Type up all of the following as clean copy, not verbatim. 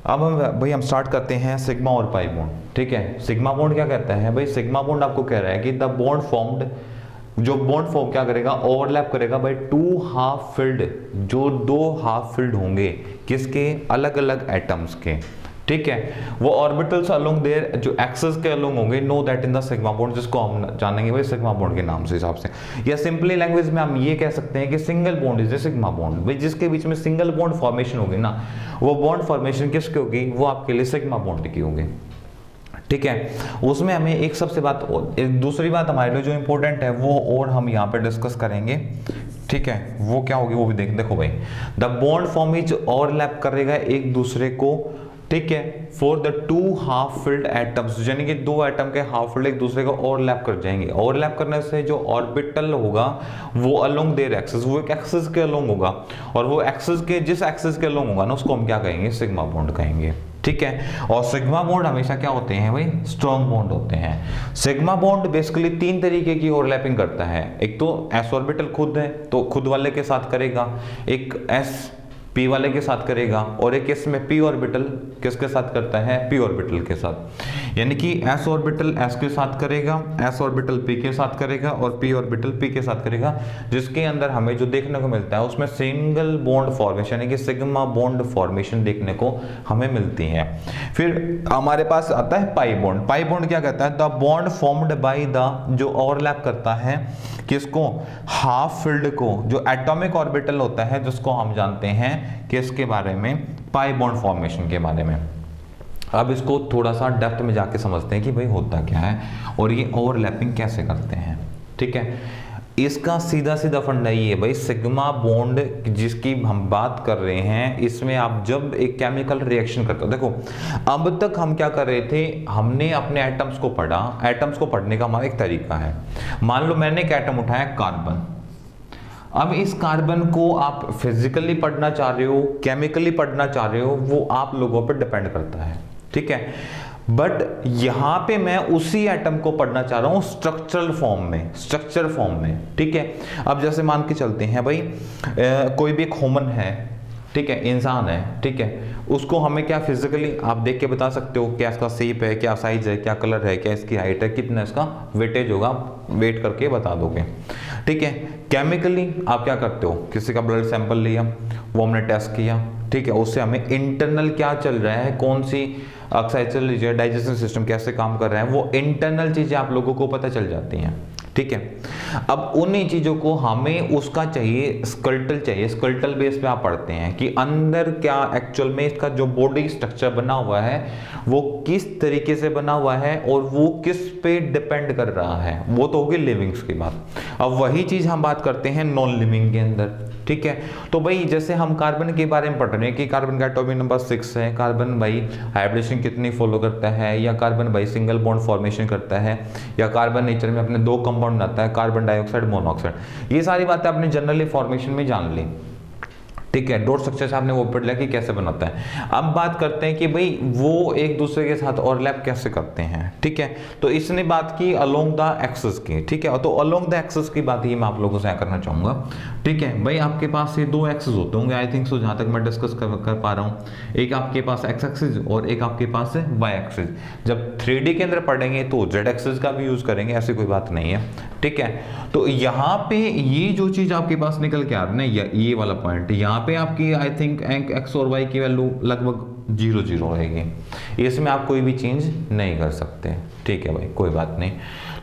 अब हम स्टार्ट करते हैं सिग्मा और पाई बॉन्ड। ठीक है, सिग्मा बॉन्ड क्या कहता है भाई? सिग्मा बॉन्ड आपको कह रहा है कि द बॉन्ड फॉर्म्ड, जो बॉन्ड फॉर्म क्या करेगा, ओवरलैप करेगा बाय टू हाफ फिल्ड, जो दो हाफ फिल्ड होंगे किसके, अलग अलग एटम्स के। ठीक है, वो ऑर्बिटल्स अलोंग देयर जो एक्सेस के अलोंग होंगे, know that in the sigma bond, जिसको हम जानेंगे भाई सिग्मा बॉन्ड के नाम से हिसाब से। या सिंपली लैंग्वेज में हम ये कह सकते हैं कि single bond is a sigma bond. भाई जिसके बीच में सिंगल बॉन्ड फॉर्मेशन होगी ना, वो बॉन्ड फॉर्मेशन किसकी होगी, वो आपके लिए सिग्मा बॉन्ड की होगी। ठीक है, उसमें हमें एक सबसे बात, एक दूसरी बात हमारे लिए जो इंपॉर्टेंट है वो और हम यहाँ पे डिस्कस करेंगे। ठीक है, वो क्या होगी वो भी देखो भाई, the bond form is overlap करेगा एक दूसरे को। ठीक है, for the two half filled atoms, यानी कि दो एटम के हाफ फिल्ड एक दूसरे को ओवरलैप कर जाएंगे। ओवरलैप करने से जो ऑर्बिटल होगा वो अलोंग देयर एक्सिस, वो एक एक्सिस के अलोंग होगा, और वो एक्सिस के जिस एक्सिस के अलोंग होगा ना, उसको हम क्या कहेंगे, सिग्मा बॉन्ड कहेंगे। ठीक है, और सिग्मा बॉन्ड हमेशा क्या होते हैं भाई, स्ट्रॉन्ग बॉन्ड होते हैं। सिग्मा बॉन्ड बेसिकली तीन तरीके की ओवरलैपिंग करता है। एक तो एस ऑर्बिटल खुद है तो खुद वाले के साथ करेगा, एक एस पी वाले के साथ करेगा, और एक इसमें पी ऑर्बिटल किसके साथ करता है, पी ऑर्बिटल के साथ। यानी कि एस ऑर्बिटल एस के साथ करेगा, एस ऑर्बिटल पी के साथ करेगा, और पी ऑर्बिटल पी के साथ करेगा, जिसके अंदर हमें जो देखने को मिलता है उसमें सिंगल बॉन्ड फॉर्मेशन यानी कि सिग्मा बॉन्ड फॉर्मेशन देखने को हमें मिलती है। फिर हमारे पास आता है पाई बॉन्ड। पाई बॉन्ड क्या कहता है, the bond formed by the, जो ओवरलैप करता है किसको, हाफ फिल्ड को, जो एटॉमिक ऑर्बिटल होता है, जिसको हम जानते हैं किसके बारे में, पाई बॉन्ड फॉर्मेशन के बारे में। अब इसको थोड़ा सा डेप्थ में जाके समझते हैं कि भाई होता क्या है और ये ओवरलैपिंग कैसे करते हैं। ठीक है, इसका सीधा सीधा फंडा ये है भाई, सिग्मा बॉन्ड जिसकी हम बात कर रहे हैं, इसमें आप जब एक केमिकल रिएक्शन करते हो, देखो अब तक हम क्या कर रहे थे, हमने अपने एटम्स को पढ़ा। एटम्स को पढ़ने का हमारा एक तरीका है। मान लो मैंने एक एटम उठाया कार्बन, अब इस कार्बन को आप फिजिकली पढ़ना चाह रहे हो, केमिकली पढ़ना चाह रहे हो, वो आप लोगों पर डिपेंड करता है। ठीक है, बट यहां पे मैं उसी एटम को पढ़ना चाह रहा हूं स्ट्रक्चरल फॉर्म में, स्ट्रक्चर फॉर्म में। ठीक है, अब जैसे मान के चलते हैं भाई, कोई भी एक ह्यूमन है, ठीक है, इंसान है, ठीक है, उसको हमें क्या फिजिकली आप देख के बता सकते हो, क्या इसका शेप है, क्या साइज है, क्या कलर है, क्या इसकी हाइट है, कितना इसका वेटेज होगा, वेट करके बता दोगे। ठीक है, केमिकली आप क्या करते हो, किसी का ब्लड सैंपल लिया, वो हमने टेस्ट किया, ठीक है, उससे हमें इंटरनल क्या चल रहा है, कौन सी ऑक्साइड चल रही है, डाइजेशन सिस्टम कैसे काम कर रहा है, वो इंटरनल चीजें आप लोगों को पता चल जाती हैं। ठीक है, अब उन्हीं चीजों को हमें उसका चाहिए, स्केलेटल चाहिए, स्केलेटल बेस पे आप पढ़ते हैं कि अंदर क्या एक्चुअल में इसका जो बॉडी स्ट्रक्चर बना हुआ है वो किस तरीके से बना हुआ है और वो किस पे डिपेंड कर रहा है, वो तो होगी लिविंग्स की बात। अब वही चीज हम बात करते हैं नॉन लिविंग के अंदर। ठीक है, तो भाई जैसे हम कार्बन के बारे में पढ़ रहे हैं कि कार्बन का एटॉमिक नंबर 6 है, कार्बन भाई हाइब्रिडेशन कितनी फॉलो करता है, या कार्बन भाई सिंगल बॉन्ड फॉर्मेशन करता है, या कार्बन नेचर में अपने दो कंपाउंड बनाता है, कार्बन डाइऑक्साइड, मोनोऑक्साइड। ये सारी बातें आपने जनरली फॉर्मेशन में जान ली। ठीक है, डॉट स्ट्रक्चर से आपने वो पढ़ लिया कि कैसे बनाता है। अब बात करते हैं कि भाई वो एक दूसरे के साथ ओवरलैप कैसे करते हैं। ठीक है, तो इसने बात की अलोंग द एक्सिस की। ठीक है, तो अलोंग द एक्सिस की बात ही मैं आप लोगों से करना चाहूंगा। ठीक है भाई, आपके पास ये दो एक्सिस होते होंगे आई थिंक सो, जहां तक मैं डिस्कस कर पा रहा हूँ। एक आपके पास एक्स एक्सिस और एक आपके पास है वाई एक्सिस। जब 3D के अंदर पढ़ेंगे तो जेड एक्सिस का भी यूज करेंगे, ऐसी कोई बात नहीं है। ठीक है, तो यहाँ पे ये जो चीज आपके पास निकल के आ रही है, ये वाला पॉइंट, यहाँ पे आपकी आई थिंक एक्स और वाई की वैल्यू लगभग 0 0 रहेगी। इसमें आप कोई भी चेंज नहीं कर सकते। ठीक है भाई, कोई बात नहीं।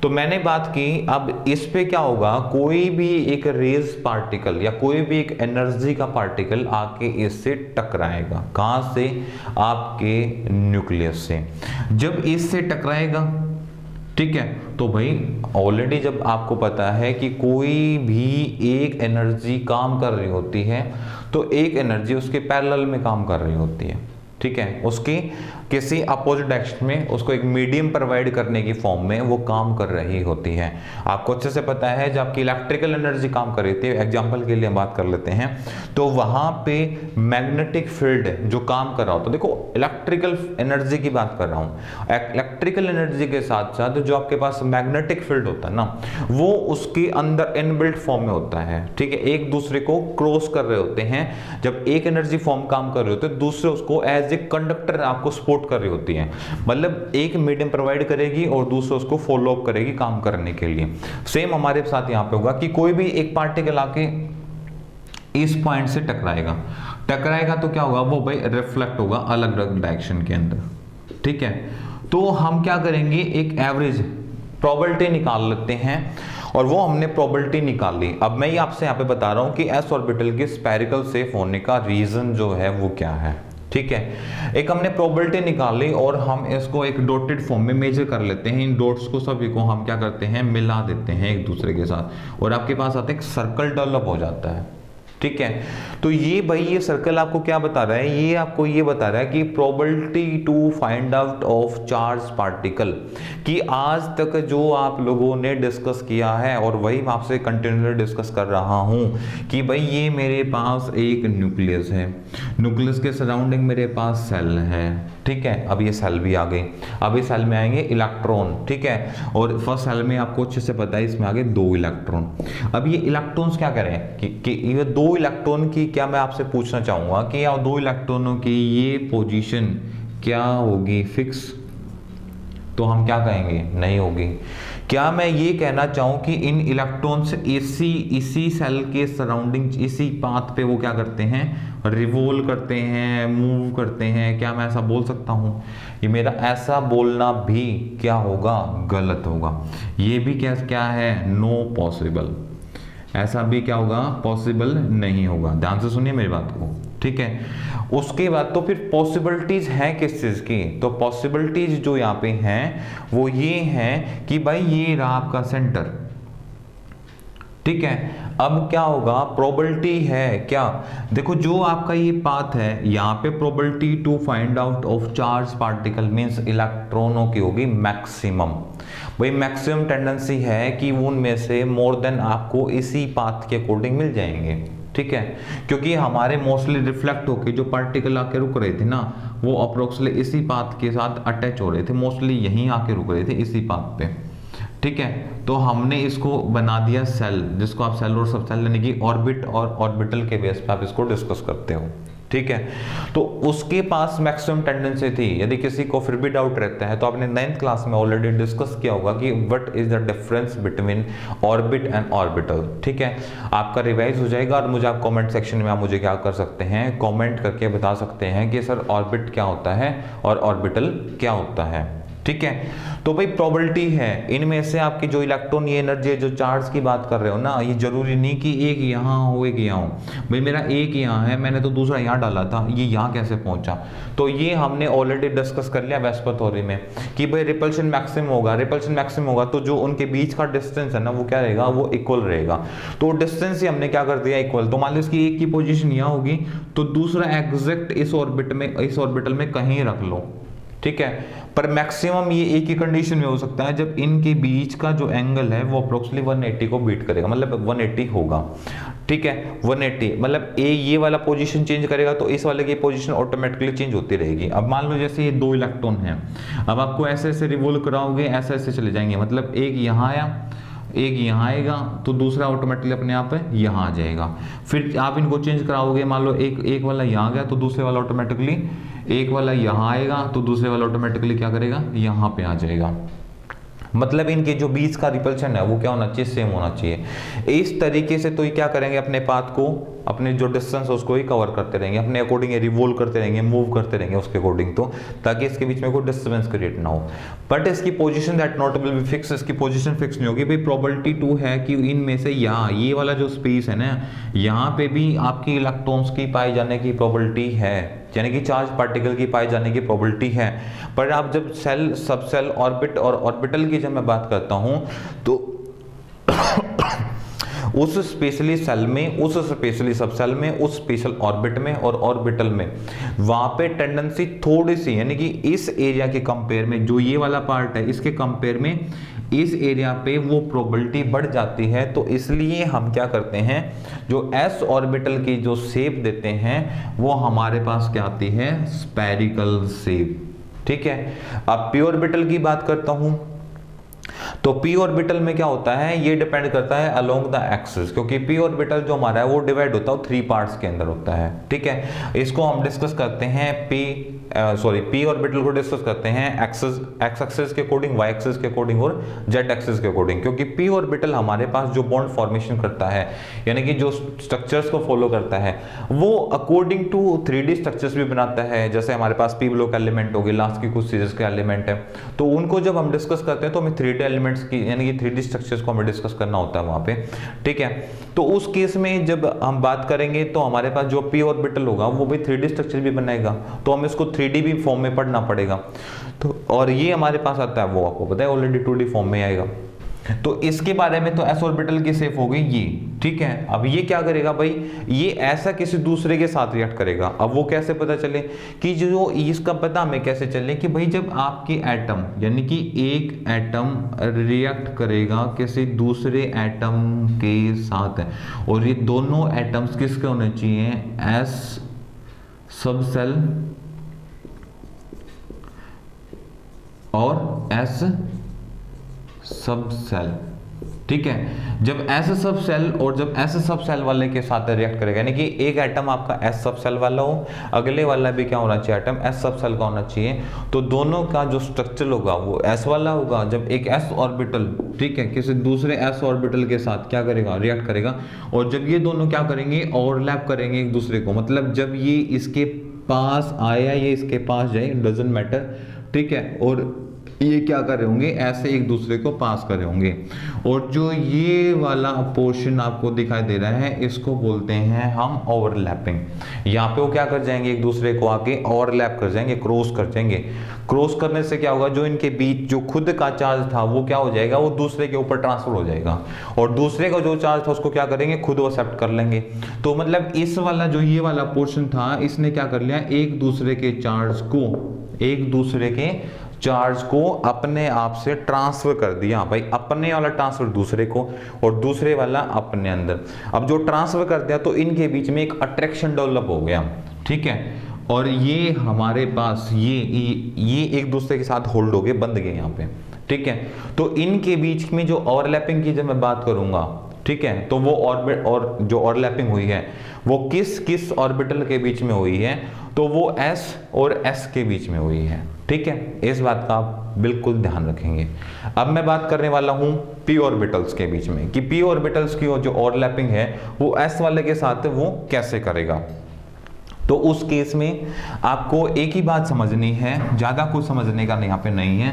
तो मैंने बात की, अब इस पे क्या होगा, कोई भी एक रेज पार्टिकल या कोई भी एक एनर्जी का पार्टिकल आके इससे टकराएगा। कहां से, आपके न्यूक्लियस से। जब इससे टकराएगा, ठीक है, तो भाई ऑलरेडी जब आपको पता है कि कोई भी एक एनर्जी काम कर रही होती है तो एक एनर्जी उसके पैरेलल में काम कर रही होती है। ठीक है, उसके किसी अपोजिट डायरेक्शन में उसको एक मीडियम प्रोवाइड करने की फॉर्म में वो काम कर रही होती है। आपको अच्छे से पता है जब आपकी इलेक्ट्रिकल एनर्जी काम कर रही थी, एग्जांपल के लिए हम बात कर लेते हैं, तो वहां पे मैग्नेटिक फील्ड जो काम कर रहा होता है, देखो इलेक्ट्रिकल एनर्जी की बात कर रहा हूं, इलेक्ट्रिकल एनर्जी के साथ साथ जो आपके पास मैग्नेटिक फील्ड होता है ना, वो उसके अंदर इनबिल्ट फॉर्म में होता है, ठीक है, एक दूसरे को क्रॉस कर रहे होते हैं। जब एक एनर्जी फॉर्म काम कर रहे होते हैं, दूसरे उसको एज ए कंडक्टर आपको सपोर्ट कर रही होती है, मतलब एक मीडियम प्रोवाइड करेगी और दूसरे उसको फॉलो अप करेगी काम करने के लिए। सेम हमारे साथ यहां पे होगा कि कोई भी एक पार्टिकल आके इस पॉइंट से टकराएगा तो क्या होगा, वो भाई रिफ्लेक्ट होगा अलग अलग डायरेक्शन के अंदर, ठीक है। तो हम क्या करेंगे, एक एवरेज प्रोबेबिलिटी निकाल लेते हैं, और वो हमने प्रोबेबिलिटी निकाल ली। अब मैं ये आपसे यहाँ पे बता रहा हूँ कि एस ऑर्बिटल के स्फेरिकल शेप होने का रीजन जो है वो क्या है, ठीक है। एक हमने प्रोबेबिलिटी निकाली और हम इसको एक डॉटेड फॉर्म में मेजर कर लेते हैं। इन डॉट्स को सभी को हम क्या करते हैं, मिला देते हैं एक दूसरे के साथ, और आपके पास आता है एक सर्कल डेवलप हो जाता है, ठीक है। तो ये भाई ये सर्कल आपको क्या बता रहा है, ये आपको ये बता रहा है कि probability to find out of charge particle, कि आज तक जो आप लोगों ने डिस्कस किया है और वही मैं आपसे कंटिन्यूअसली डिस्कस कर रहा हूं कि भाई ये मेरे पास एक न्यूक्लियस है, न्यूक्लियस के सराउंडिंग मेरे पास सेल है, ठीक है। अब ये सेल भी आ गई, अब इस सेल में आएंगे इलेक्ट्रॉन, ठीक है, और फर्स्ट सेल में आपको अच्छे से पता है इसमें आगे 2 इलेक्ट्रॉन। अब ये इलेक्ट्रॉन्स क्या करें कि ये 2 इलेक्ट्रॉन की क्या मैं आपसे पूछना चाहूंगा कि 2 इलेक्ट्रॉनों की ये पोजीशन क्या होगी, फिक्स, तो हम क्या कहेंगे, नहीं होगी। क्या मैं ये कहना चाहूं कि इन इलेक्ट्रॉन्स इसी सेल के सराउंडिंग, इसी पाथ पे वो क्या करते हैं, रिवॉल्व करते हैं, मूव करते हैं, क्या मैं ऐसा बोल सकता हूं? ये मेरा ऐसा बोलना भी क्या होगा, गलत होगा। ये भी क्या है, नो पॉसिबल, ऐसा भी क्या होगा, पॉसिबल नहीं होगा। ध्यान से सुनिए मेरी बात को, ठीक है। उसके बाद तो फिर पॉसिबिलिटीज हैं किस चीज की, तो पॉसिबिलिटीज जो यहाँ पे हैं वो ये हैं कि भाई ये रहा आपका सेंटर, ठीक है। अब क्या होगा, प्रोबेबिलिटी है क्या, देखो जो आपका ये पाथ है यहाँ पे probability to find out of charge particle means इलेक्ट्रॉनों की होगी मैक्सिमम। भाई मैक्सिमम टेंडेंसी है कि उनमें से मोर देन आपको इसी पाथ के अकॉर्डिंग मिल जाएंगे, ठीक है, क्योंकि हमारे मोस्टली रिफ्लेक्ट होके जो पार्टिकल आके रुक रहे थे ना, वो अप्रोक्सीमेटली इसी पाथ के साथ अटैच हो रहे थे, मोस्टली यहीं आके रुक रहे थे इसी पाथ पे, ठीक है। तो हमने इसको बना दिया सेल, जिसको आप सेल और सब सेल यानी कि ऑर्बिट और ऑर्बिटल के बेस पे आप इसको डिस्कस करते हो, ठीक है। तो उसके पास मैक्सिमम टेंडेंसी थी। यदि किसी को फिर भी डाउट रहता है तो आपने 9th क्लास में ऑलरेडी डिस्कस किया होगा कि what is the difference between orbit and orbital, ठीक है। आपका रिवाइज हो जाएगा और मुझे आप कमेंट सेक्शन में आप मुझे क्या कर सकते हैं, कमेंट करके बता सकते हैं कि सर ऑर्बिट क्या होता है और ऑर्बिटल क्या होता है, ठीक है। तो भाई प्रोबेबिलिटी है इनमें से आपकी जो इलेक्ट्रॉन, ये एनर्जी जो चार्ज की बात कर रहे हो ना, ये जरूरी नहीं कि एक यहाँ हो एक यहाँ हो। भाई मेरा एक यहाँ है, मैंने तो दूसरा यहाँ डाला था, ये यहाँ कैसे पहुंचा, तो ये हमने ऑलरेडी डिस्कस कर लिया वेस्पर थ्योरी में कि भाई रिपल्शन मैक्सिमम होगा, रिपल्शन मैक्सिमम होगा तो जो उनके बीच का डिस्टेंस है ना वो क्या रहेगा, वो इक्वल रहेगा। तो डिस्टेंस ही हमने क्या कर दिया, इक्वल। तो मान लो इसकी एक की पोजीशन यहाँ होगी तो दूसरा एग्जैक्ट इस ऑर्बिटल में कहीं रख लो, ठीक है। पर मैक्सिमम ये एक ही कंडीशन में हो सकता है जब इनके बीच का जो एंगल है वो अप्रोक्सीमेटली 180 को बीट करेगा, मतलब 180 होगा, ठीक है। 180 मतलब ये वाला पोजीशन चेंज करेगा तो इस वाले की पोजीशन ऑटोमेटिकली चेंज होती रहेगी। अब मान लो जैसे ये 2 इलेक्ट्रॉन हैं, अब आपको ऐसे ऐसे रिवॉल्व कराओगे, ऐसे ऐसे चले जाएंगे, मतलब एक यहाँ आया, एक यहाँ आएगा तो दूसरा ऑटोमेटिकली अपने आप यहाँ आ जाएगा। फिर आप इनको चेंज कराओगे, मान लो एक वाला यहाँ गया तो दूसरे वाला ऑटोमेटिकली, एक वाला यहाँ आएगा तो दूसरे वाला ऑटोमेटिकली क्या करेगा, यहाँ पे आ जाएगा। मतलब इनके जो बीच का रिपल्शन है वो क्या होना चाहिए, सेम होना चाहिए। इस तरीके से तो ये क्या करेंगे, अपने पाथ को, अपने जो डिस्टेंस है उसको ही कवर करते रहेंगे, अपने अकॉर्डिंग रिवॉल्व करते रहेंगे, मूव करते रहेंगे उसके अकॉर्डिंग, तो ताकि इसके बीच में कोई डिस्टर्बेंस क्रिएट ना हो। बट इसकी position that not will be fix, इसकी पोजीशन फिक्स नहीं होगी। भाई प्रोबेबिलिटी 2 है कि इनमें से यहाँ ये वाला जो स्पेस है ना, यहाँ पे भी आपकी इलेक्ट्रॉन्स की पाए जाने की प्रोबेबिलिटी है, यानी कि चार्ज पार्टिकल की पाए जाने की प्रोबेबिलिटी है। पर आप जब सेल, सब सेल, ऑर्बिट और ऑर्बिटल की जब मैं बात करता हूं तो उस स्पेशली सेल में, उस स्पेशली सब सेल में, उस स्पेशल ऑर्बिट में और ऑर्बिटल में वहां पे टेंडेंसी थोड़ी सी, यानी कि इस एरिया के कंपेयर में, जो ये वाला पार्ट है इसके कंपेयर में इस एरिया पे वो प्रोबेबिलिटी बढ़ जाती है। तो इसलिए हम क्या करते हैं, जो एस ऑर्बिटल की जो शेप देते हैं वो हमारे पास क्या आती है, स्फेरिकल शेप। ठीक है, अब पी ऑर्बिटल की बात करता हूं, तो पी ऑर्बिटल में क्या होता है, ये डिपेंड करता है अलोंग द एक्सिस, क्योंकि पी ऑर्बिटल जो हमारा है वो डिवाइड होता है 3 पार्ट्स के अंदर होता है। ठीक है, इसको हम डिस्कस करते हैं पी ऑर्बिटल को डिस्कस करते हैं एक्स एक्सिस के अकॉर्डिंग, वाई एक्सिस के अकॉर्डिंग और जेड एक्सिस के अकॉर्डिंग, क्योंकि पी ऑर्बिटल हमारे पास जो बॉन्ड फॉर्मेशन करता है, यानी कि जो स्ट्रक्चर्स को फॉलो करता है, वो अकॉर्डिंग टू 3D स्ट्रक्चर्स भी बनाता है। जैसे हमारे पास पी ब्लॉक एलिमेंट होगी, लास्ट की कुछ सीरीज के एलिमेंट है, तो उनको जब हम डिस्कस करते हैं तो हमें 3D एलिमेंट्स की, यानी कि 3D स्ट्रक्चर्स को हमें डिस्कस करना होता है वहां पे। ठीक है, तो उस केस में जब हम बात करेंगे तो हमारे पास जो पी ऑर्बिटल होगा वो भी 3D स्ट्रक्चर भी बनाएगा, तो हमें इसको 3D भी फॉर्म में पढ़ना पड़ेगा। तो और ये हमारे पास आता है, वो आपको पता है ऑलरेडी 2D फॉर्म में आएगा। तो इसके बारे में तो एस ऑर्बिटल की शेप हो गई ये। ठीक है, अब ये क्या करेगा भाई, ये ऐसा किसी दूसरे के साथ रिएक्ट करेगा। अब वो कैसे पता चले कि जो इसका पता हमें कैसे चले कि भाई जब आपके एटम, यानी कि एक एटम रिएक्ट करेगा किसी दूसरे एटम के साथ, और ये दोनों एटम्स किसके होने चाहिए, एस सब सेल और एस सब सेल। ठीक है, जब एस सब सेल और जब एस सब सेल वाले के साथ रिएक्ट करेगा, यानी कि एक एटम आपका एस सब सेल वाला हो, अगले वाला भी क्या होना चाहिए, एटम एस सब सेल का होना चाहिए, तो दोनों का जो स्ट्रक्चर होगा वो एस वाला होगा। जब एक एस ऑर्बिटल, ठीक है, किसी दूसरे एस ऑर्बिटल के साथ क्या करेगा, रिएक्ट करेगा, और जब ये दोनों क्या करेंगे, ओवरलैप करेंगे एक दूसरे को, मतलब जब ये इसके पास आया, ये इसके पास जाए, डजंट मैटर। ठीक है, और ये क्या कर रहे होंगे, ऐसे एक दूसरे को पास कर रहे होंगे, और जो ये वाला पोर्शन आपको दिखाई दे रहा है इसको बोलते हैं हम ओवरलैपिंग। यहाँ पे वो क्या कर जाएंगे, एक दूसरे को आके ओवरलैप कर जाएंगे, क्रॉस कर जाएंगे। क्रॉस करने से क्या होगा, जो इनके बीच जो खुद का चार्ज था वो क्या हो जाएगा, वो दूसरे के ऊपर ट्रांसफर हो जाएगा, और दूसरे का जो चार्ज था उसको क्या करेंगे, खुद वो एक्सेप्ट कर लेंगे। तो मतलब इस वाला जो ये वाला पोर्शन था, इसने क्या कर लिया, एक दूसरे के चार्ज को, एक दूसरे के चार्ज को अपने आप से ट्रांसफर कर दिया भाई, अपने वाला ट्रांसफर दूसरे को और दूसरे वाला अपने अंदर। अब जो ट्रांसफर कर दिया तो इनके बीच में एक अट्रैक्शन डेवलप हो गया। ठीक है, और ये हमारे पास ये एक दूसरे के साथ होल्ड हो गए, बंध गए यहाँ पे। ठीक है, तो इनके बीच में जो ओवरलैपिंग की जब मैं बात करूंगा, ठीक है, तो वो ऑर्बिट और जो ओवरलैपिंग हुई है वो किस किस ऑर्बिटल के बीच में हुई है, तो वो s और s के बीच में हुई है। ठीक है, इस बात का आप बिल्कुल ध्यान रखेंगे। अब मैं बात करने वाला हूं p ऑर्बिटल्स के बीच में, कि p ऑर्बिटल्स की जो ओवरलैपिंग है वो s वाले के साथ वो कैसे करेगा। तो उस केस में आपको एक ही बात समझनी है, ज्यादा कुछ समझने का यहाँ पे नहीं है।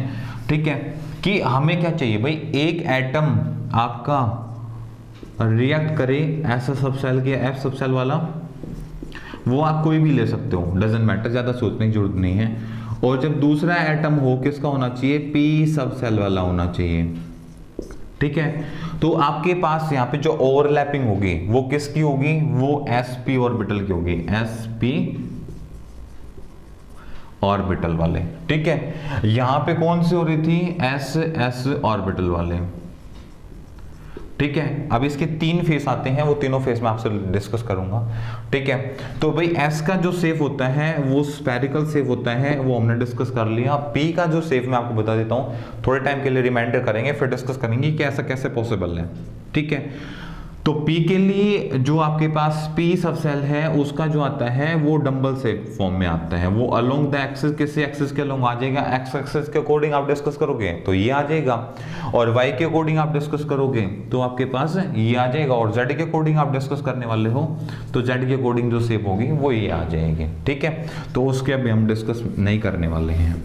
ठीक है, कि हमें क्या चाहिए भाई, एक एटम आपका रिएक्ट करे एस सब सेल के एफ सब सेल वाला, वो आप कोई भी ले सकते हो, डजंट मैटर, ज्यादा सोचने की जरूरत नहीं है। और जब दूसरा एटम हो, किसका होना चाहिए, पी सब सेल वाला होना चाहिए। ठीक है, तो आपके पास यहाँ पे जो ओवरलैपिंग होगी वो किसकी होगी, वो sp ऑर्बिटल की होगी, sp ऑर्बिटल वाले। ठीक है, यहां पे कौन सी हो रही थी, s ऑर्बिटल वाले। ठीक है, अब इसके 3 फेस आते हैं, वो तीनों फेस में आपसे डिस्कस करूंगा। ठीक है, तो भाई s का जो शेप होता है वो स्फेरिकल शेप होता है, वो हमने डिस्कस कर लिया। p का जो शेप मैं आपको बता देता हूं, थोड़े टाइम के लिए रिमाइंडर करेंगे, फिर डिस्कस करेंगे कि ऐसा कैसे पॉसिबल है। ठीक है, तो p के लिए जो आपके पास p सब सेल है उसका जो आता है वो डंबल शेप फॉर्म में आता है, वो अलोंग द एक्सिस, किसी एक्सिस के अलोंग आ जाएगा, एक्स एक्सिस के अकॉर्डिंग आप डिस्कस करोगे तो ये आ जाएगा, और y के अकॉर्डिंग आप डिस्कस करोगे तो आपके पास ये आ जाएगा, और z के अकॉर्डिंग आप डिस्कस करने वाले हो तो z के अकॉर्डिंग जो शेप होगी वो ये आ जाएगी। ठीक है, तो उसके अभी हम डिस्कस नहीं करने वाले हैं।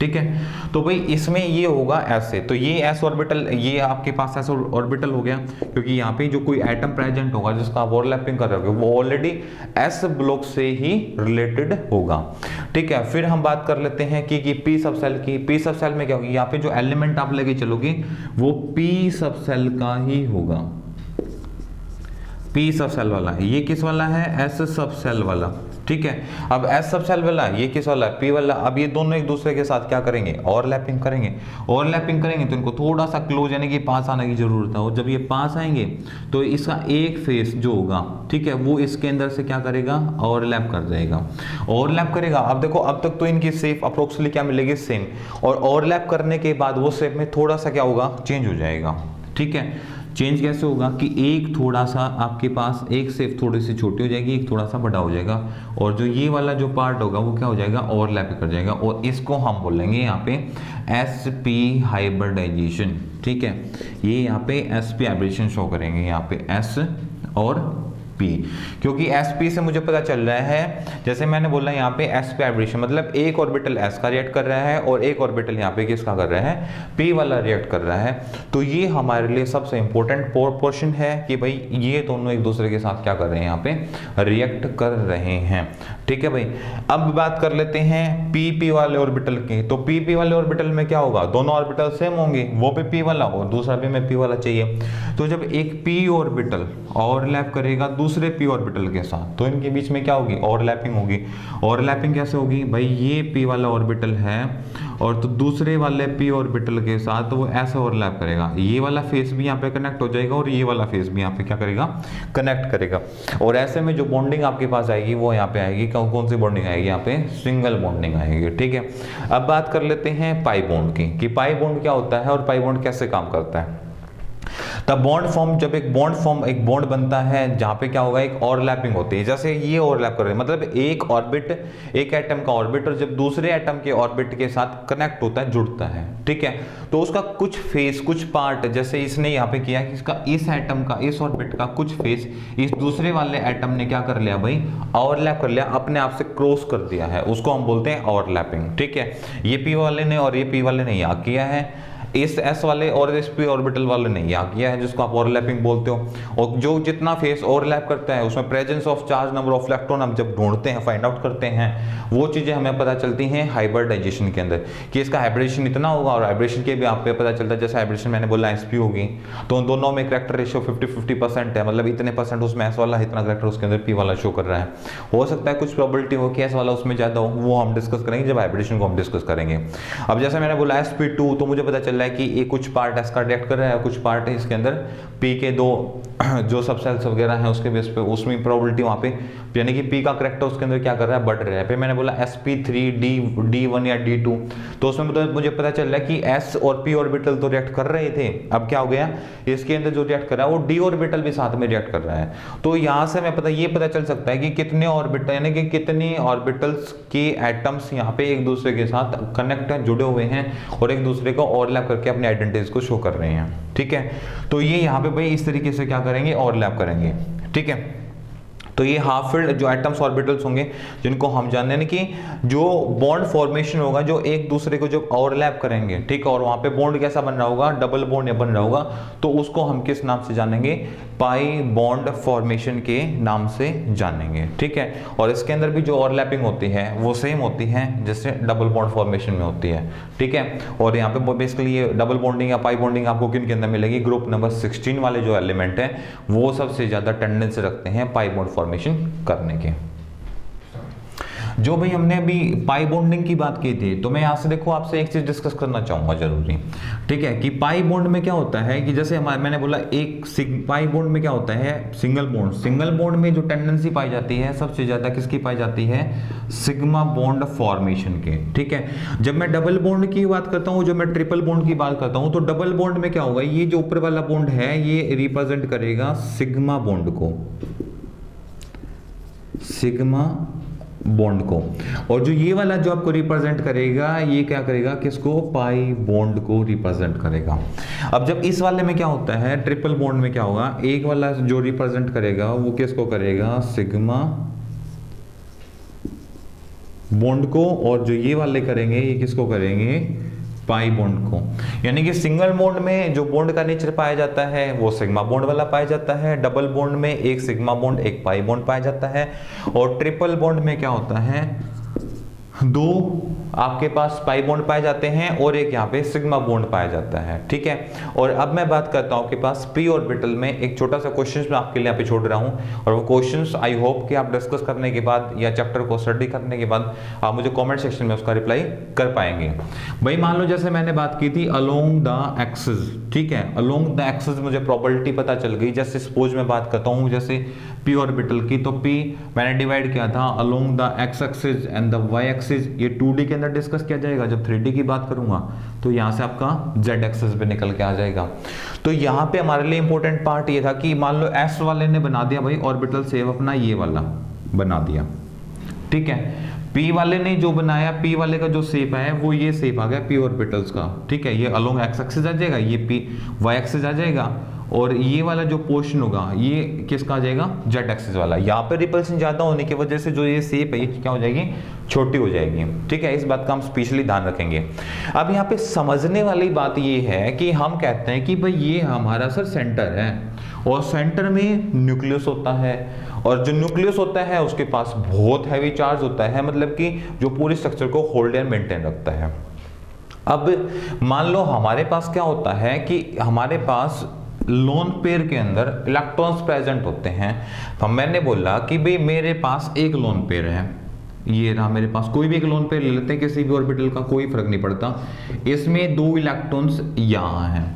ठीक है, तो भाई इसमें ये होगा ऐसे, तो ये s ऑर्बिटल, ये आपके पास s ऑर्बिटल हो गया, क्योंकि यहाँ पे जो कोई एटम प्रेजेंट होगा जिसका आप ओवरलैपिंग कर रहे हो वो ऑलरेडी s ब्लॉक से ही रिलेटेड होगा। ठीक है, फिर हम बात कर लेते हैं कि p सब सेल की। p सब सेल में क्या होगी, यहाँ पे जो एलिमेंट आप लेके चलोगे वो p सब सेल का ही होगा। पी सब सेल वाला, ये किस वाला है, एस सब सेल वाला, ठीक है। अब एस सब सेल वाला ये किस वाला, पी वाला। अब ये दोनों एक दूसरे के साथ क्या करेंगे, ओवरलैपिंग करेंगे। ओवरलैपिंग करेंगे तो इनको थोड़ा सा क्लोज यानी कि पास आने की जरूरत है, और जब ये पास आएंगे तो इसका एक फेस जो होगा, ठीक है, वो इसके अंदर से क्या करेगा, ओवरलैप कर जाएगा। ओवरलैप करेगा। अब देखो अब तक तो इनकी शेप अप्रोक्सीमेटली क्या मिलेगी, सेम, और ओवरलैप करने के बाद वो शेप में थोड़ा सा क्या होगा, चेंज हो जाएगा, ठीक है। चेंज कैसे होगा कि एक थोड़ा सा आपके पास एक शेप थोड़ी सी छोटी हो जाएगी, एक थोड़ा सा बड़ा हो जाएगा, और जो ये वाला जो पार्ट होगा वो क्या हो जाएगा, ओवरलैप कर जाएगा, और इसको हम बोलेंगे यहाँ पे sp हाइब्रिडाइजेशन, ठीक है। ये यहाँ पे sp हाइब्रिडेशन शो करेंगे, यहाँ पे s और p, क्योंकि sp से मुझे पता चल रहा है, जैसे मैंने बोला यहाँ पे sp हाइब्रिडेशन मतलब एक ऑर्बिटल s का रिएक्ट कर रहा है और एक ऑर्बिटल यहाँ पे किसका कर रहा है, p वाला रिएक्ट कर रहा है। तो ये हमारे लिए सबसे इंपॉर्टेंट पोर्शन है कि भाई ये दोनों एक दूसरे के साथ क्या कर रहे हैं, यहाँ पे रिएक्ट कर रहे हैं, ठीक है भाई। अब बात कर लेते हैं p वाले ऑर्बिटल की। तो p वाले ऑर्बिटल में क्या होगा, दोनों ऑर्बिटल सेम होंगे, वो भी p वाला और दूसरा भी में p वाला चाहिए। तो जब एक p ऑर्बिटल ओवरलैप करेगा दूसरे p ऑर्बिटल के साथ, तो इनके बीच में क्या होगी, ओवरलैपिंग होगी। ओवरलैपिंग कैसे होगी भाई, ये p वाला ऑर्बिटल है और तो दूसरे वाले p ऑर्बिटल के साथ तो वो ऐसे ओवरलैप करेगा, ये वाला फेस भी यहाँ पे कनेक्ट हो जाएगा और ये वाला फेस भी यहाँ पे क्या करेगा, कनेक्ट करेगा। और ऐसे में जो बॉन्डिंग आपके पास आएगी वो यहाँ पे आएगी, कौन सी बॉन्डिंग आएगी, यहाँ पे सिंगल बॉन्डिंग आएगी, ठीक है। अब बात कर लेते हैं पाई बॉन्ड की, कि पाई बॉन्ड क्या होता है और पाई बॉन्ड कैसे काम करता है। तब बॉन्ड फॉर्म, जब एक बॉन्ड बनता है जहां पे क्या होगा, एक ओवरलैपिंग होती है, जैसे ये ओवरलैप कर रहे हैं, मतलब एक ऑर्बिट, एक एटम का ऑर्बिट और जब दूसरे एटम के ऑर्बिट के साथ कनेक्ट होता है, जुड़ता है, ठीक है, तो उसका कुछ फेस, कुछ पार्ट, जैसे इसने यहाँ पे किया कि इसका इस एटम का, इस ऑर्बिट का कुछ फेस इस दूसरे वाले एटम ने क्या कर लिया भाई, ओवरलैप कर लिया, अपने आप से क्रॉस कर दिया है, उसको हम बोलते हैं ओवरलैपिंग, ठीक है। ये पी वाले ने और ये पी वाले ने यहाँ किया है, इस s वाले और इस p ऑर्बिटल वाले ने यहाँ किया है, जिसको आप ओवरलैपिंग बोलते हो। और जो जितना फेस ओवरलैप करता है उसमें presence of charge, number of electron हम जब ढूंढते हैं, फाइंड आउट करते हैं, वो चीजें हमें पता चलती हैं हाइब्रिडाइजेशन के अंदर, कि इसका हाइब्रिडेशन इतना होगा, और हाइब्रिडेशन के भी आप पे पता चलता है, जैसे हाइब्रिडेशन मैंने बोला sp होगी, तो उन दोनों में करेक्टर रेशियो 50-50% है, मतलब इतने परसेंट उसमें s वाला, इतना करेक्टर उसके अंदर p वाला शो कर रहा है। हो सकता है कुछ प्रोबेबिलिटी हो कि s वाला उसमें ज्यादा हो, वो हम डिस्कस करेंगे जब हाइब्रिडेशन को हम डिस्कस करेंगे। अब जैसे मैंने बोला sp2, तो मुझे पता चल रहा है कि ये कुछ पार्ट s का रिएक्ट कर रहा है, कुछ पार्ट है इसके अंदर p के दो जो सब सेल्स वगैरह हैं उसके बेस पे, उसमें प्रोबेबिलिटी वहां पे, यानी कि p का करेक्टर उसके अंदर क्या कर रहा है, बढ़ रहा है। फिर मैंने बोला sp3 d1 या d2, तो उसमें मुझे पता चल रहा है कि s और p ऑर्बिटल तो रिएक्ट कर रहे थे, अब क्या हो गया, इसके अंदर जो रिएक्ट कर रहा है वो d ऑर्बिटल भी साथ में रिएक्ट कर रहा है। तो यहां से मैं ये पता चल सकता है कि कितने ऑर्बिटल, यानी कि कितनी ऑर्बिटल्स के एटम्स यहाँ पे एक दूसरे के साथ कनेक्ट है, जुड़े हुए हैं और एक दूसरे को ओवरलैप करके अपने आइडेंटिटीज को शो कर रहे हैं, ठीक है। तो ये यहाँ पे भाई इस तरीके से क्या करेंगे, ओवरलैप करेंगे, ठीक है। तो ये हाफ फिल्ड जो एटम्स ऑर्बिटल्स होंगे, जिनको हम जानते हैं कि जो बॉन्ड फॉर्मेशन होगा, जो एक दूसरे को जब ओवरलैप करेंगे, ठीक है, और वहां पे बॉन्ड कैसा बन रहा होगा, डबल बॉन्ड बन रहा होगा, तो उसको हम किस नाम से जानेंगे, पाई बॉन्ड फॉर्मेशन के नाम से जानेंगे, ठीक है। और इसके अंदर भी जो ओवरलैपिंग होती है वो सेम होती है जैसे डबल बॉन्ड फॉर्मेशन में होती है, ठीक है। और यहाँ पे बेसिकली ये डबल बॉन्डिंग या पाई बॉन्डिंग आपको किन के अंदर मिलेगी, ग्रुप नंबर 16 वाले जो एलिमेंट है वो सबसे ज्यादा टेंडेंसी रखते हैं पाई बॉन्ड फॉर्मेशन करने के। जो भाई हमने अभी पाई बॉन्डिंग की बात की थी, तो मैं यहां से देखो आपसे एक चीज डिस्कस करना चाहूंगा जरूरी, ठीक है, कि पाई बॉन्ड में क्या होता है कि जैसे मैंने बोला एक पाई बॉन्ड में क्या होता है, सिंगल बॉन्ड में जो टेंडेंसी पाई जाती है सबसे ज्यादा किसकी पाई जाती है, सिग्मा बॉन्ड फॉर्मेशन के, ठीक है। जब मैं डबल बॉन्ड की बात करता हूं, जब मैं ट्रिपल बॉन्ड की बात करता हूं, तो डबल बॉन्ड में क्या होगा, ये जो ऊपर वाला बॉन्ड है ये रिप्रेजेंट करेगा सिग्मा बॉन्ड को, सिग्मा बॉन्ड को, और जो ये वाला जो आपको रिप्रेजेंट करेगा ये क्या करेगा, किसको, पाई बॉन्ड को रिप्रेजेंट करेगा। अब जब इस वाले में क्या होता है, ट्रिपल बॉन्ड में क्या होगा, एक वाला जो रिप्रेजेंट करेगा वो किसको करेगा, सिग्मा बॉन्ड को, और जो ये वाले करेंगे ये किसको करेंगे, पाई बॉन्ड को। यानी कि सिंगल बॉन्ड में जो बॉन्ड का नेचर पाया जाता है वो सिग्मा बॉन्ड वाला पाया जाता है, डबल बॉन्ड में एक सिग्मा बॉन्ड एक पाई बॉन्ड पाया जाता है, और ट्रिपल बॉन्ड में क्या होता है, दो आपके पास पाई बॉन्ड पाए जाते हैं और एक यहाँ पे सिग्मा बॉन्ड पाया जाता है, ठीक है। और अब मैं बात करता हूँ आपके पास पी ऑर्बिटल में एक छोटा सा क्वेश्चन मैं आपके लिए यहाँ पे छोड़ रहा हूँ, और वो क्वेश्चंस आई होप कि आप डिस्कस करने के बाद या चैप्टर को स्टडी करने के बाद आप मुझे कमेंट सेक्शन में उसका रिप्लाई कर पाएंगे। भाई मान लो जैसे मैंने बात की थी अलोंग द एक्सिस, ठीक है, अलोंग द एक्सिस मुझे प्रोबेबिलिटी पता चल गई। जैसे सपोज मैं बात करता हूँ जैसे पी ऑर्बिटल की, तो पी मैंने डिवाइड किया था along the X axis and the Y axis, ये 2D के अंदर डिस्कस किया जाएगा। जब 3D की बात करूंगा तो यहां से आपका z एक्सिस पे निकल के आ जाएगा। तो यहां पे हमारे लिए इंपॉर्टेंट पार्ट ये था कि मान लो s वाले ने बना दिया भाई ऑर्बिटल शेप अपना ये वाला बना दिया, ठीक है। p वाले ने जो बनाया, p वाले का जो शेप है वो ये शेप आ गया p ऑर्बिटल्स का, ठीक है। ये अलोंग x एक्सिस आ जाएगा, ये p y एक्सिस आ जाएगा, और ये वाला जो पोर्शन होगा ये किसका आ जाएगा, जेड एक्सिस वाला। यहाँ पे रिपल्सन ज्यादा होने की वजह से जो ये शेप है ये क्या हो जाएगी, छोटी हो जाएगी, ठीक है। इस बात का हम स्पेशली ध्यान रखेंगे। अब यहाँ पे समझने वाली बात ये है कि हम कहते हैं कि भाई ये हमारा सर सेंटर है और सेंटर में न्यूक्लियस होता है, और जो न्यूक्लियस होता है उसके पास बहुत हैवी चार्ज होता है, मतलब कि जो पूरी स्ट्रक्चर को होल्ड एंड मेंटेन रखता है। अब मान लो हमारे पास क्या होता है कि हमारे पास लोन पेयर के अंदर इलेक्ट्रॉन्स प्रेजेंट होते हैं। तो मैंने बोला कि भाई मेरे पास एक लोन पेयर है, ये रहा मेरे पास, कोई भी एक लोन पेयर ले लेते हैं किसी भी ऑर्बिटल का, कोई फर्क नहीं पड़ता। इसमें 2 इलेक्ट्रॉन्स यहाँ हैं,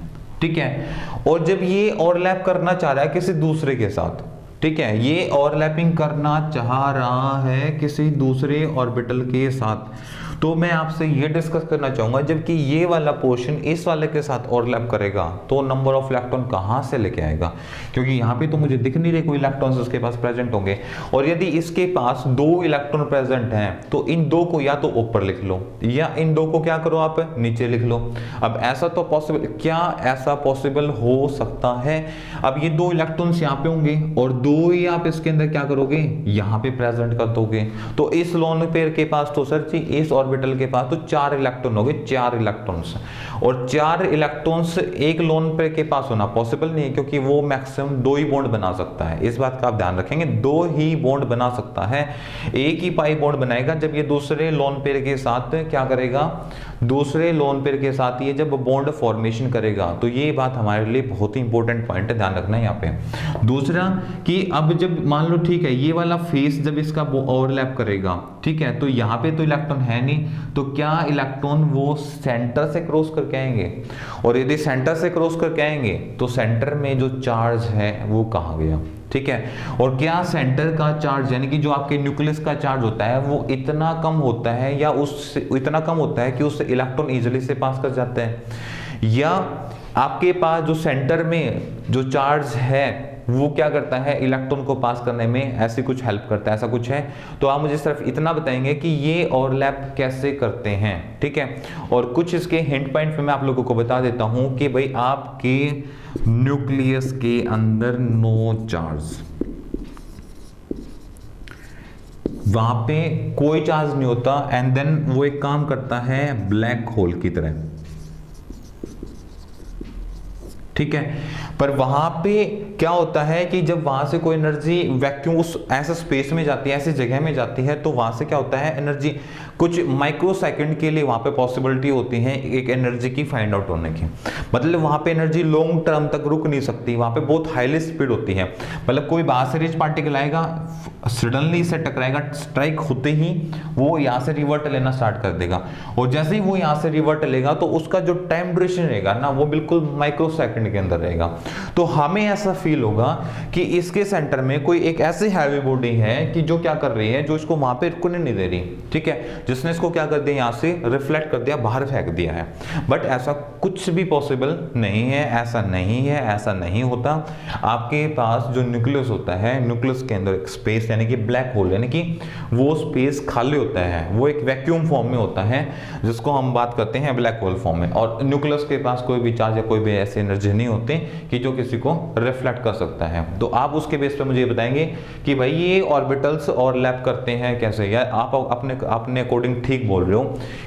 ठीक है। और जब ये ओवरलैप करना चाह रहा है किसी दूसरे के साथ, ठीक है, ये ओवरलैपिंग करना चाह रहा है किसी दूसरे ऑर्बिटल के साथ, तो मैं आपसे ये डिस्कस करना चाहूंगा जबकि ये वाला पोर्शन इस वाले के साथ ओवरलैप करेगा तो नंबर ऑफ इलेक्ट्रॉन कहां से लेके आएगा, क्योंकि यहाँ पे तो मुझे दिख नहीं रहे कोई इलेक्ट्रॉन्स उसके पास प्रेजेंट होंगे। और यदि इसके पास 2 इलेक्ट्रॉन प्रेजेंट हैं तो इन 2 को या तो ऊपर लिख लो या इन 2 को क्या करो आप नीचे लिख लो। अब ऐसा तो पॉसिबल, क्या ऐसा पॉसिबल हो सकता है? अब ये 2 इलेक्ट्रॉन्स यहाँ पे होंगे और 2 ही आप इसके अंदर क्या करोगे, यहाँ पे प्रेजेंट कर दोगे। तो इस लोन पेयर के पास तो सर जी इस ऑर्बिटल के पास तो 4 इलेक्ट्रॉन हो गए, 4 इलेक्ट्रॉन्स, और 4 इलेक्ट्रॉन्स एक लोन पेयर के पास होना पॉसिबल नहीं है क्योंकि वो मैक्सिमम 2 ही बॉन्ड बना सकता है। इस बात का आप ध्यान रखेंगे, 2 ही बॉन्ड बना सकता है, एक ही पाई बॉन्ड बनाएगा जब ये दूसरे लोन पेयर के साथ क्या करेगा, दूसरे लोन पेयर के साथ ये जब बॉन्ड फॉर्मेशन करेगा। तो ये बात हमारे लिए बहुत ही इंपॉर्टेंट पॉइंट है, ध्यान रखना है यहाँ पे। दूसरा कि अब जब मान लो ठीक है ये वाला फेस जब इसका ओवरलैप करेगा, ठीक है, तो यहाँ पे तो इलेक्ट्रॉन है नहीं, तो क्या इलेक्ट्रॉन वो सेंटर से क्रॉस करके आएंगे, और यदि सेंटर से क्रॉस करके आएंगे तो सेंटर में जो चार्ज है वो कहाँ गया, ठीक है। और क्या सेंटर का चार्ज यानी कि जो आपके न्यूक्लियस का चार्ज होता है वो इतना कम होता है या उससे इतना कम होता है कि उससे इलेक्ट्रॉन इजीली से पास कर जाते हैं, या आपके पास जो सेंटर में जो चार्ज है वो क्या करता है इलेक्ट्रॉन को पास करने में ऐसी कुछ हेल्प करता है, ऐसा कुछ है? तो आप मुझे सिर्फ इतना बताएंगे कि ये ओवरलैप कैसे करते हैं, ठीक है। और कुछ इसके हिंट पॉइंट मैं आप लोगों को बता देता हूं कि भाई आपके न्यूक्लियस के अंदर नो चार्ज, वहां पे कोई चार्ज नहीं होता, एंड देन वो एक काम करता है ब्लैक होल की तरह, ठीक है। पर वहां पे क्या होता है कि जब वहां से कोई एनर्जी वैक्यूम उस ऐसे स्पेस में जाती है, ऐसी जगह में जाती है, तो वहां से क्या होता है एनर्जी कुछ माइक्रो सेकंड के लिए वहां पे पॉसिबिलिटी होती है एक एनर्जी की फाइंड आउट होने की, मतलब वहां पे एनर्जी लॉन्ग टर्म तक रुक नहीं सकती, वहां पे बहुत हाईली स्पीड होती है। मतलब कोई बाहर से रिच पार्टिकल आएगा, सडनली इसे टकराएगा, स्ट्राइक होते ही वो यहाँ से रिवर्ट लेना स्टार्ट कर देगा, और जैसे ही वो यहाँ से रिवर्ट लेगा तो उसका जो टाइम ड्यूरेशन रहेगा ना वो बिल्कुल माइक्रो सेकंड के अंदर रहेगा। तो हमें ऐसा फील होगा कि इसके सेंटर में कोई एक ऐसी हैवी बॉडी है कि जो क्या कर रही है, जो इसको वहां पे रुकने नहीं दे रही, ठीक है, जिसने इसको क्या कर दिया यहाँ से रिफ्लेक्ट कर दिया, बाहर फेंक दिया है। बट ऐसा कुछ भी पॉसिबल नहीं है, ऐसा नहीं है, ऐसा नहीं होता। आपके पास जो न्यूक्लियस होता है, न्यूक्लियस के अंदर एक स्पेस यानी कि ब्लैक होल यानी कि वो स्पेस खाली होता है, वो एक वैक्यूम फॉर्म में होता है जिसको हम बात करते हैं ब्लैक होल फॉर्म में। और न्यूक्लियस के पास कोई भी चार्ज या कोई भी ऐसी एनर्जी नहीं होती कि जो किसी को रिफ्लेक्ट इफेक्ट कर सकता है। तो आप उसके बेस पे मुझे ये बताएंगे कि भाई ये ऑर्बिटल्स ओवरलैप करते हैं कैसे, या आप अपने अकॉर्डिंग ठीक बोल रहे हो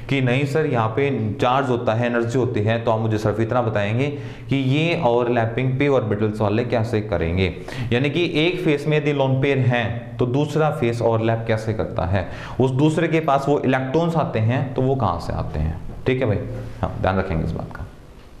कि नहीं सर यहाँ पे चार्ज होता है, एनर्जी होती है, तो आप मुझे सिर्फ इतना बताएंगे कि ये ओवरलैपिंग पे ऑर्बिटल्स वाले कैसे करेंगे, यानी कि एक फेस में यदि लोन पेयर हैं तो दूसरा फेस ओवरलैप कैसे करता है, उस दूसरे के पास वो इलेक्ट्रॉन्स आते हैं तो वो कहाँ से आते हैं। ठीक है भाई, हाँ ध्यान रखेंगे इस बात का।